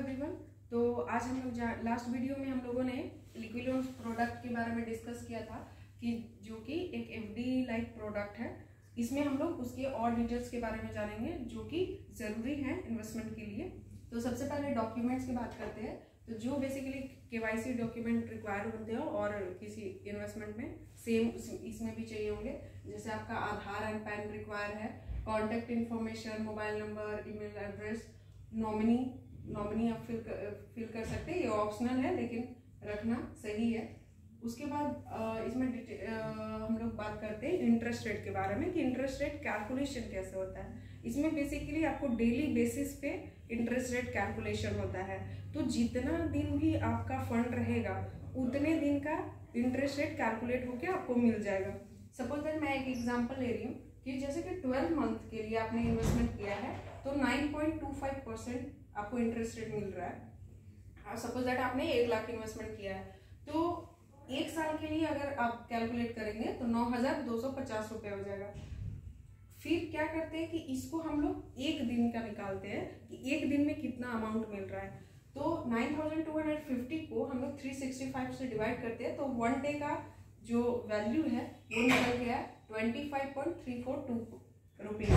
Everyone. तो आज हम लोग लास्ट वीडियो में हम लोगों ने लिक्विड लोन्स प्रोडक्ट के बारे में डिस्कस किया था कि जो कि एक एफडी लाइक प्रोडक्ट है। इसमें हम लोग उसके और डिटेल्स के बारे में जानेंगे जो कि ज़रूरी है इन्वेस्टमेंट के लिए। तो सबसे पहले डॉक्यूमेंट्स की बात करते हैं। तो जो बेसिकली केवाईसी डॉक्यूमेंट रिक्वायर होते हो और किसी इन्वेस्टमेंट में सेम इसमें भी चाहिए होंगे, जैसे आपका आधार एंड पैन रिक्वायर है, contact information, mobile number, email address, nominee आप फिल कर सकते हैं, ये ऑप्शनल है लेकिन रखना सही है। उसके बाद इसमें हम लोग बात करते हैं इंटरेस्ट रेट के बारे में कि इंटरेस्ट रेट कैलकुलेशन कैसे होता है। इसमें बेसिकली आपको डेली बेसिस पे इंटरेस्ट रेट कैलकुलेशन होता है। तो जितना दिन भी आपका फंड रहेगा उतने दिन का इंटरेस्ट रेट कैलकुलेट होकर आपको मिल जाएगा। सपोज दैट मैं एक एग्जांपल ले रही हूँ कि जैसे कि 12 मंथ के लिए आपने इन्वेस्टमेंट किया है तो 9.25% आपको इंटरेस्ट रेट मिल रहा है। सपोज दैट आपने 1 लाख इन्वेस्टमेंट किया है तो 1 साल के लिए अगर आप कैलकुलेट करेंगे तो 9,250 रुपये हो जाएगा। फिर क्या करते हैं कि इसको हम लोग एक दिन का निकालते हैं कि एक दिन में कितना अमाउंट मिल रहा है। तो 9,250 को हम लोग 365 से डिवाइड करते हैं तो 1 डे का जो वैल्यू है वो निकल गया 25.342 रुपीज।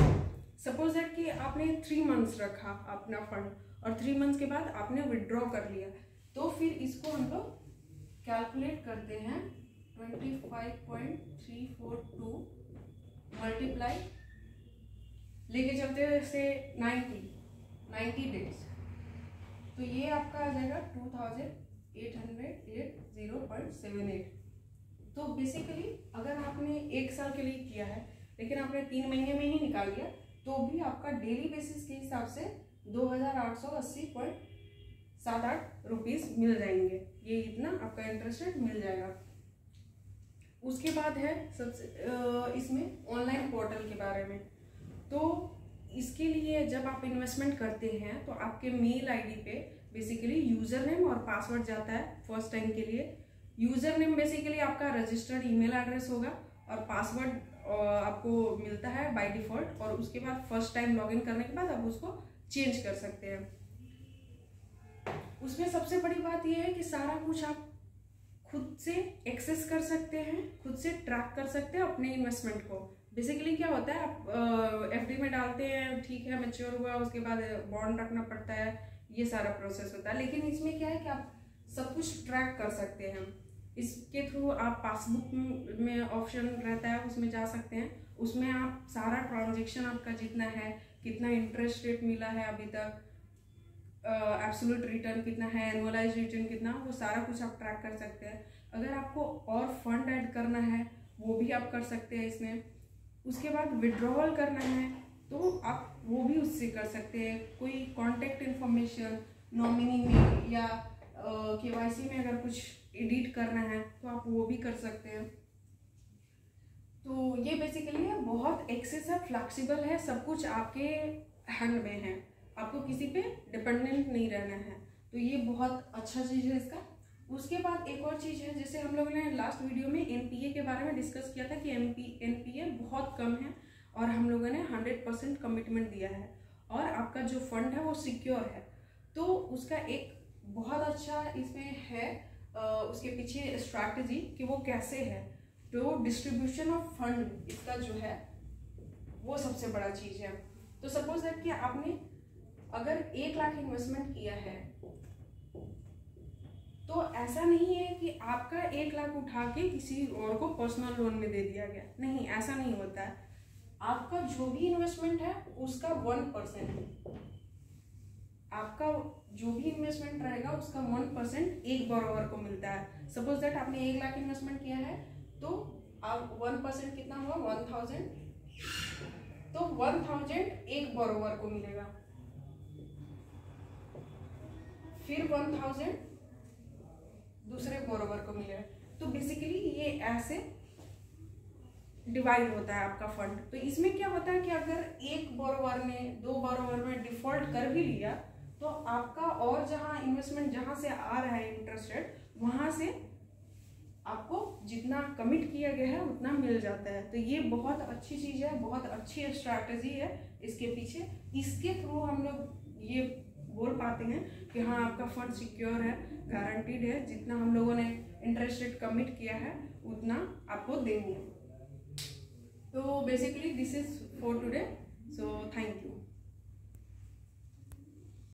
सपोज दैट कि आपने 3 मंथ्स रखा अपना फंड और 3 मंथ्स के बाद आपने विड्रॉ कर लिया, तो फिर इसको हम लोग कैलकुलेट करते हैं 25.342 मल्टीप्लाई लेके चलते हैं से 90 डेज, तो ये आपका आ जाएगा 2808.78। तो बेसिकली अगर आपने 1 साल के लिए किया है लेकिन आपने 3 महीने में ही निकाल लिया तो भी आपका डेली बेसिस के हिसाब से 2,880.78 रुपीज़ मिल जाएंगे। ये इतना आपका इंटरेस्ट रेट मिल जाएगा। उसके बाद है सबसे इसमें ऑनलाइन पोर्टल के बारे में। तो इसके लिए जब आप इन्वेस्टमेंट करते हैं तो आपके मेल आईडी पे बेसिकली यूज़र नेम और पासवर्ड जाता है फर्स्ट टाइम के लिए। यूज़र नेम बेसिकली आपका रजिस्टर्ड ईमेल एड्रेस होगा और पासवर्ड आपको मिलता है बाय डिफ़ॉल्ट, और उसके बाद फर्स्ट टाइम लॉगिन करने के बाद आप उसको चेंज कर सकते हैं। उसमें सबसे बड़ी बात यह है कि सारा कुछ आप खुद से एक्सेस कर सकते हैं, खुद से ट्रैक कर सकते हैं अपने इन्वेस्टमेंट को। बेसिकली क्या होता है, आप एफडी में डालते हैं, ठीक है मैच्योर हुआ, उसके बाद बॉन्ड रखना पड़ता है, ये सारा प्रोसेस होता है। लेकिन इसमें क्या है कि आप सब कुछ ट्रैक कर सकते हैं। इसके थ्रू आप पासबुक में ऑप्शन रहता है उसमें जा सकते हैं, उसमें आप सारा ट्रांजेक्शन आपका जितना है, कितना इंटरेस्ट रेट मिला है अभी तक, एब्सोल्यूट रिटर्न कितना है, एनुअलाइज रिटर्न कितना, वो सारा कुछ आप ट्रैक कर सकते हैं। अगर आपको और फंड ऐड करना है वो भी आप कर सकते हैं इसमें। उसके बाद विड्रॉवल करना है तो आप वो भी उससे कर सकते हैं। कोई कॉन्टैक्ट इन्फॉर्मेशन नॉमिनी में या केवाईसी में अगर कुछ एडिट करना है तो आप वो भी कर सकते हैं। तो ये बेसिकली है, बहुत एक्सेस है, फ्लेक्सिबल है, सब कुछ आपके हैंड में है, आपको किसी पे डिपेंडेंट नहीं रहना है। तो ये बहुत अच्छा चीज़ है इसका। उसके बाद एक और चीज़ है, जैसे हम लोगों ने लास्ट वीडियो में एनपीए के बारे में डिस्कस किया था कि एनपीए बहुत कम है और हम लोगों ने 100% कमिटमेंट दिया है और आपका जो फंड है वो सिक्योर है। तो उसका एक बहुत अच्छा इसमें है उसके पीछे स्ट्रैटेजी कि वो कैसे है। तो डिस्ट्रीब्यूशन ऑफ फंड इसका जो है वो सबसे बड़ा चीज़ है। तो सपोज दैट कि आपने अगर 1 लाख इन्वेस्टमेंट किया है तो ऐसा नहीं है कि आपका 1 लाख उठा के किसी और को पर्सनल लोन में दे दिया गया, नहीं, ऐसा नहीं होता है। आपका जो भी इन्वेस्टमेंट है उसका 1%, आपका जो भी इन्वेस्टमेंट रहेगा उसका 1% एक बोरोवर को मिलता है। सपोज दैट आपने 1 लाख इन्वेस्टमेंट किया है तो आप 1% कितना हुआ 1000, तो 1000 एक बोरोवर को मिलेगा, फिर 1000 दूसरे बोरोवर को मिलेगा। तो बेसिकली ये ऐसे डिवाइड होता है आपका फंड। तो इसमें क्या होता है कि अगर एक बोरोवर ने 2 बोरोवर में डिफॉल्ट कर भी लिया तो आपका और जहां इन्वेस्टमेंट जहां से आ रहा है इंटरेस्ट रेट वहां से आपको जितना कमिट किया गया है उतना मिल जाता है। तो ये बहुत अच्छी चीज़ है, बहुत अच्छी स्ट्रैटेजी है इसके पीछे। इसके थ्रू हम लोग ये बोल पाते हैं कि हाँ आपका फंड सिक्योर है, गारंटीड है, जितना हम लोगों ने इंटरेस्ट रेट कमिट किया है उतना आपको देंगे। तो basically this is for today, so thank you.